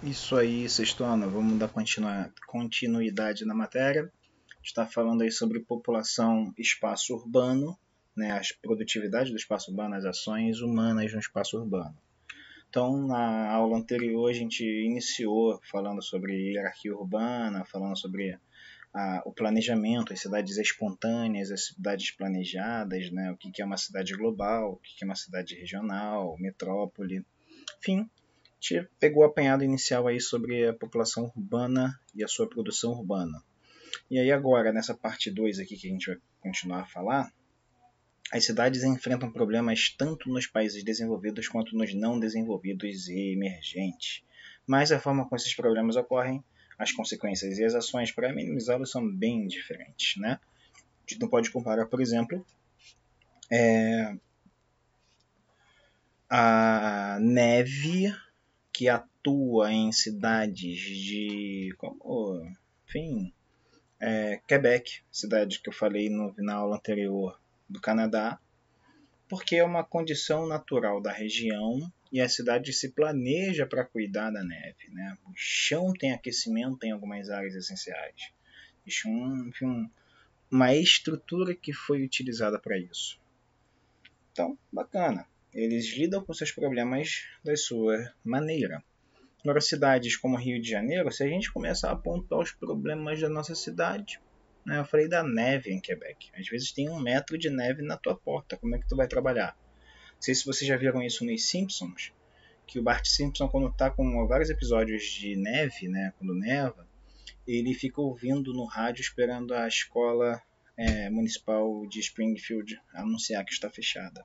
Isso aí, sextona, vamos dar continuidade na matéria. Está falando aí sobre população, espaço urbano, né, as produtividades do espaço urbano, as ações humanas no espaço urbano. Então, na aula anterior, a gente iniciou falando sobre hierarquia urbana, falando sobre o planejamento, as cidades espontâneas, as cidades planejadas, né, o que é uma cidade global, o que é uma cidade regional, metrópole, enfim, a gente pegou o apanhado inicial aí sobre a população urbana e a sua produção urbana. E aí agora, nessa parte 2 aqui que a gente vai continuar a falar, as cidades enfrentam problemas tanto nos países desenvolvidos quanto nos não desenvolvidos e emergentes. Mas a forma como esses problemas ocorrem, as consequências e as ações para minimizá-los são bem diferentes, né? A gente não pode comparar, por exemplo, a neve que atua em cidades enfim, Quebec, cidade que eu falei na aula anterior do Canadá, porque é uma condição natural da região e a cidade se planeja para cuidar da neve, né? O chão tem aquecimento em algumas áreas essenciais. Isso é uma estrutura que foi utilizada para isso. Então, bacana. Eles lidam com seus problemas da sua maneira. Agora, cidades como Rio de Janeiro, se a gente começar a apontar os problemas da nossa cidade, né, eu falei da neve em Quebec. Às vezes tem 1 metro de neve na tua porta. Como é que tu vai trabalhar? Não sei se vocês já viram isso nos Simpsons, que o Bart Simpson, quando está com vários episódios de neve, né, quando neva, ele fica ouvindo no rádio esperando a escola municipal de Springfield anunciar que está fechada.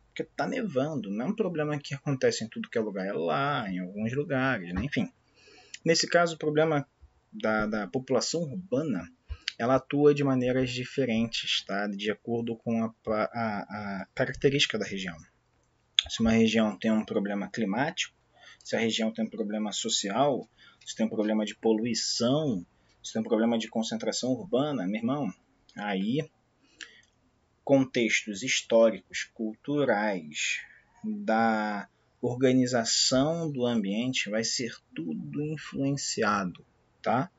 Porque está nevando, não é um problema que acontece em tudo que é lugar, é lá, em alguns lugares, né? Enfim. Nesse caso, o problema da população urbana, ela atua de maneiras diferentes, tá? De acordo com a característica da região. Se uma região tem um problema climático, se a região tem um problema social, se tem um problema de poluição, se tem um problema de concentração urbana, meu irmão, aí contextos históricos, culturais, da organização do ambiente vai ser tudo influenciado, tá?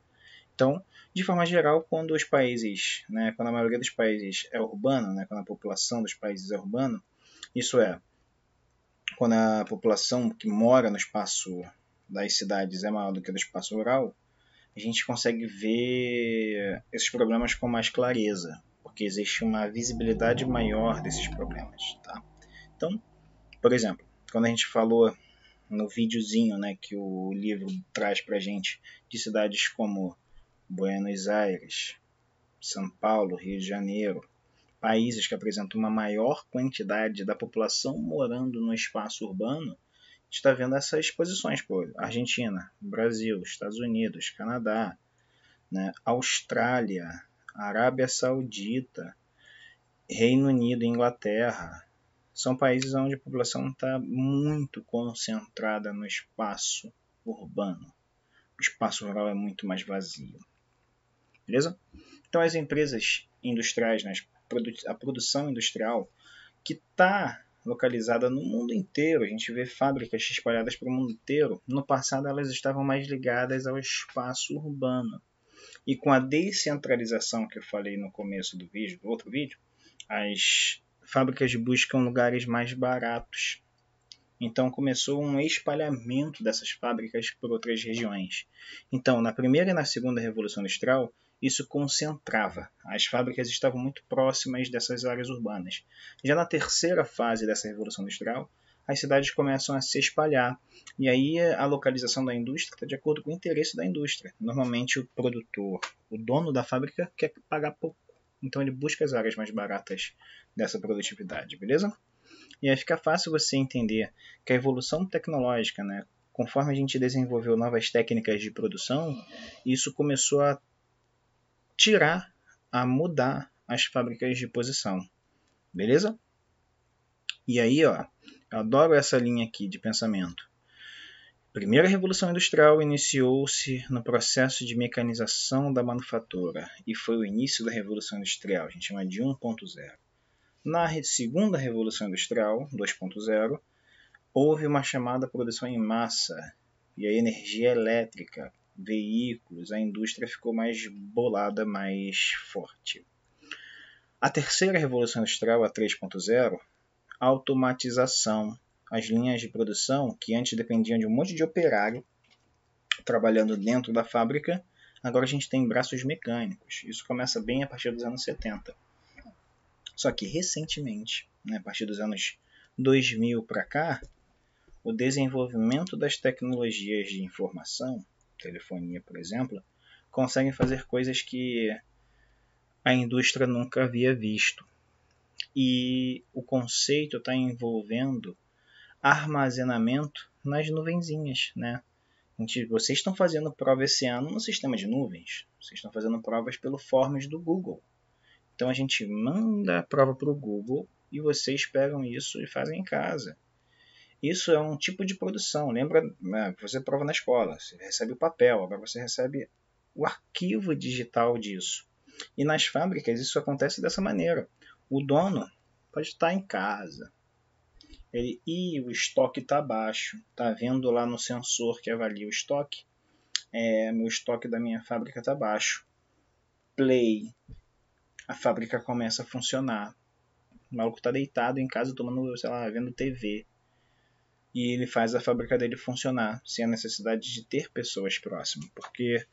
Então, de forma geral, quando os países, né, quando a maioria dos países é urbana, né, quando a população dos países é urbana, isso é, quando a população que mora no espaço das cidades é maior do que do espaço rural, a gente consegue ver esses problemas com mais clareza, porque existe uma visibilidade maior desses problemas. Tá? Então, por exemplo, quando a gente falou no videozinho, né, que o livro traz para a gente de cidades como Buenos Aires, São Paulo, Rio de Janeiro, países que apresentam uma maior quantidade da população morando no espaço urbano, está vendo essas posições, pô, Argentina, Brasil, Estados Unidos, Canadá, né, Austrália, Arábia Saudita, Reino Unido e Inglaterra. São países onde a população está muito concentrada no espaço urbano. O espaço rural é muito mais vazio. Beleza? Então as empresas industriais, né, a produção industrial, que está localizada no mundo inteiro, a gente vê fábricas espalhadas pelo mundo inteiro, no passado elas estavam mais ligadas ao espaço urbano. E com a descentralização que eu falei no começo do vídeo, do outro vídeo, as fábricas buscam lugares mais baratos. Então começou um espalhamento dessas fábricas por outras regiões. Então, na primeira e na segunda Revolução Industrial, isso concentrava. As fábricas estavam muito próximas dessas áreas urbanas. Já na terceira fase dessa Revolução Industrial, as cidades começam a se espalhar. E aí a localização da indústria está de acordo com o interesse da indústria. Normalmente o produtor, o dono da fábrica, quer pagar pouco. Então ele busca as áreas mais baratas dessa produtividade, beleza? E aí fica fácil você entender que a evolução tecnológica, né, conforme a gente desenvolveu novas técnicas de produção, isso começou a tirar, a mudar as fábricas de posição. Beleza? E aí, ó, eu adoro essa linha aqui de pensamento. A primeira revolução industrial iniciou-se no processo de mecanização da manufatura e foi o início da revolução industrial, a gente chama de 1.0. Na segunda revolução industrial, 2.0, houve uma chamada produção em massa, e a energia elétrica, veículos, a indústria ficou mais bolada, mais forte. A terceira revolução industrial, a 3.0, automatização. As linhas de produção, que antes dependiam de um monte de operário trabalhando dentro da fábrica, agora a gente tem braços mecânicos. Isso começa bem a partir dos anos 70. Só que recentemente, a partir dos anos 2000 para cá, o desenvolvimento das tecnologias de informação, telefonia, por exemplo, conseguem fazer coisas que a indústria nunca havia visto. E o conceito está envolvendo armazenamento nas nuvenzinhas, né? Vocês estão fazendo prova esse ano no sistema de nuvens. Vocês estão fazendo provas pelo Forms do Google. Então a gente manda a prova para o Google e vocês pegam isso e fazem em casa. Isso é um tipo de produção. Lembra, você prova na escola, você recebe o papel, agora você recebe o arquivo digital disso. E nas fábricas isso acontece dessa maneira. O dono pode estar em casa. O estoque está baixo. Está vendo lá no sensor que avalia o estoque. Meu estoque da minha fábrica está baixo. Play. A fábrica começa a funcionar. O maluco está deitado em casa tomando, sei lá, vendo TV. E ele faz a fábrica dele funcionar sem a necessidade de ter pessoas próximas. Porque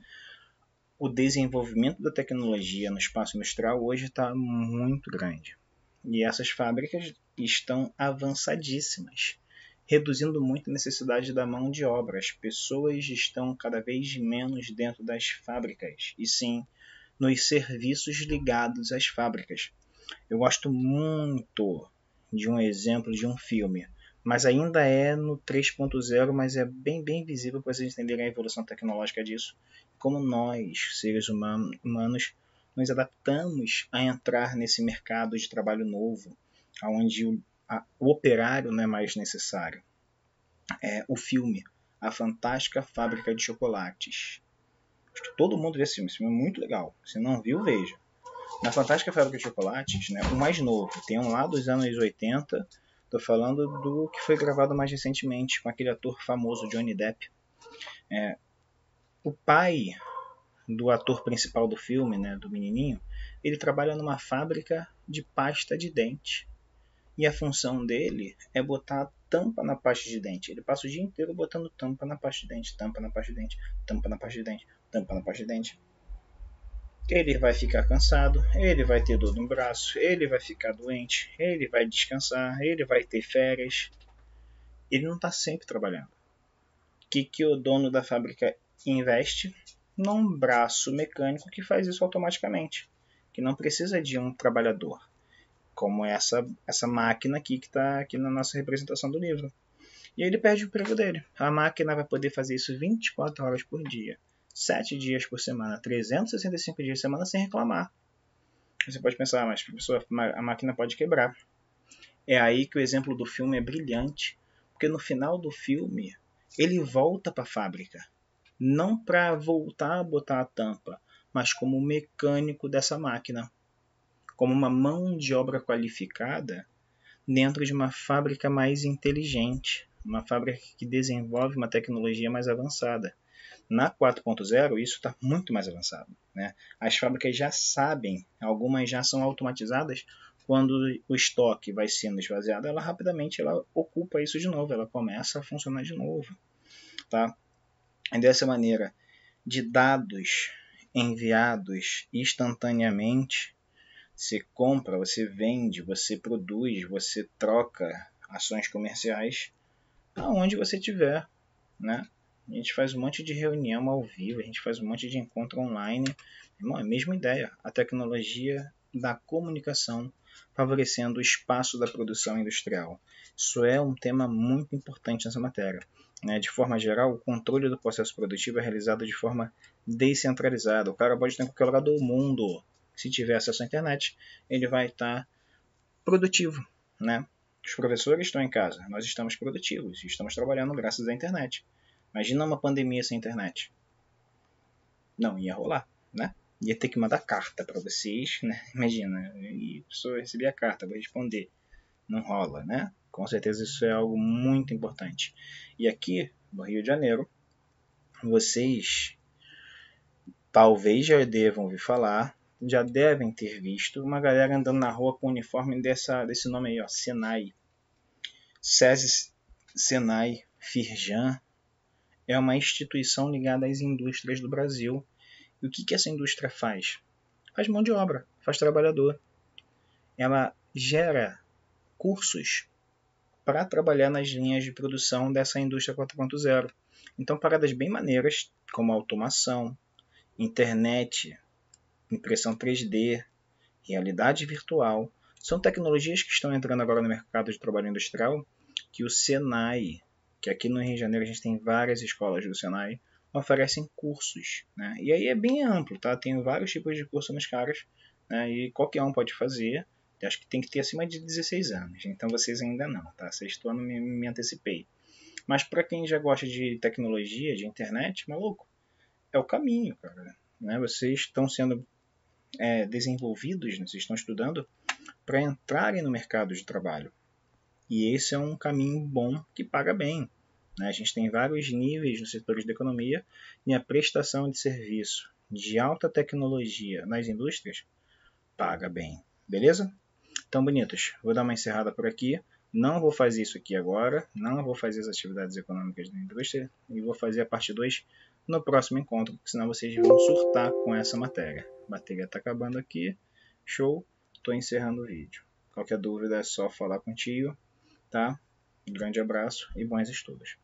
o desenvolvimento da tecnologia no espaço industrial hoje está muito grande. E essas fábricas estão avançadíssimas, reduzindo muito a necessidade da mão de obra. As pessoas estão cada vez menos dentro das fábricas, e sim nos serviços ligados às fábricas. Eu gosto muito de um exemplo de um filme, mas ainda é no 3.0, mas é bem visível para vocês entenderem a evolução tecnológica disso, como nós, seres humanos, nos adaptamos a entrar nesse mercado de trabalho novo, onde o operário não é mais necessário. O filme A Fantástica Fábrica de Chocolates. Acho que todo mundo vê esse filme é muito legal. Se não viu, veja. Na Fantástica Fábrica de Chocolates, o mais novo, tem um lá dos anos 80, estou falando do que foi gravado mais recentemente, com aquele ator famoso, Johnny Depp. O pai do ator principal do filme, do menininho, ele trabalha numa fábrica de pasta de dente. E a função dele é botar tampa na pasta de dente. Ele passa o dia inteiro botando tampa na pasta de dente, tampa na pasta de dente, tampa na pasta de dente, tampa na pasta de dente. Ele vai ficar cansado, ele vai ter dor no braço, ele vai ficar doente, ele vai descansar, ele vai ter férias. Ele não está sempre trabalhando. O que o dono da fábrica investe? Num braço mecânico que faz isso automaticamente, que não precisa de um trabalhador, como essa máquina aqui que está aqui na nossa representação do livro. E aí ele perde o emprego dele. A máquina vai poder fazer isso 24 horas por dia, 7 dias por semana, 365 dias por semana sem reclamar. Você pode pensar, mas professor, a máquina pode quebrar. É aí que o exemplo do filme é brilhante, porque no final do filme ele volta para a fábrica, não para voltar a botar a tampa, mas como mecânico dessa máquina, como uma mão de obra qualificada dentro de uma fábrica mais inteligente, uma fábrica que desenvolve uma tecnologia mais avançada. Na 4.0 isso está muito mais avançado. As fábricas já sabem, algumas já são automatizadas, quando o estoque vai sendo esvaziado, ela rapidamente ocupa isso de novo, ela começa a funcionar de novo. Tá? E dessa maneira, de dados enviados instantaneamente, você compra, você vende, você produz, você troca ações comerciais aonde você estiver. A gente faz um monte de reunião ao vivo, a gente faz um monte de encontro online. Irmão, é a mesma ideia. A tecnologia da comunicação favorecendo o espaço da produção industrial. Isso é um tema muito importante nessa matéria. De forma geral, o controle do processo produtivo é realizado de forma descentralizada. O cara pode estar em qualquer lugar do mundo. Se tiver acesso à internet, ele vai estar produtivo. Os professores estão em casa, nós estamos produtivos, estamos trabalhando graças à internet. Imagina uma pandemia sem internet. Não ia rolar, Ia ter que mandar carta para vocês, Imagina, e a pessoa recebia a carta, vou responder. Não rola, Com certeza isso é algo muito importante. E aqui, no Rio de Janeiro, vocês talvez já devam ouvir falar, já devem ter visto uma galera andando na rua com o uniforme desse nome aí, ó, Senai. SESI, Senai, Firjan, é uma instituição ligada às indústrias do Brasil. E o que essa indústria faz? Faz mão de obra, faz trabalhador. Ela gera cursos para trabalhar nas linhas de produção dessa indústria 4.0. Então, paradas bem maneiras, como automação, internet, impressão 3D, realidade virtual, são tecnologias que estão entrando agora no mercado de trabalho industrial, que o Senai, que aqui no Rio de Janeiro a gente tem várias escolas do Senai, oferecem cursos. Né? E aí é bem amplo, tá? Tem vários tipos de curso nos caras, né? E qualquer um pode fazer. Eu acho que tem que ter acima de 16 anos, então vocês ainda não, tá? Sexto ano me antecipei. Mas para quem já gosta de tecnologia, de internet, maluco, é o caminho, cara. Né? Vocês estão sendo desenvolvidos, né? Vocês estão estudando para entrarem no mercado de trabalho. E esse é um caminho bom que paga bem. Né? A gente tem vários níveis nos setores da economia e a prestação de serviço de alta tecnologia nas indústrias paga bem. Beleza? Então, bonitos, vou dar uma encerrada por aqui. Não vou fazer isso aqui agora, não vou fazer as atividades econômicas da indústria e vou fazer a parte 2 no próximo encontro, porque senão vocês vão surtar com essa matéria. A bateria está acabando aqui, show, estou encerrando o vídeo. Qualquer dúvida é só falar contigo, tá? Um grande abraço e bons estudos.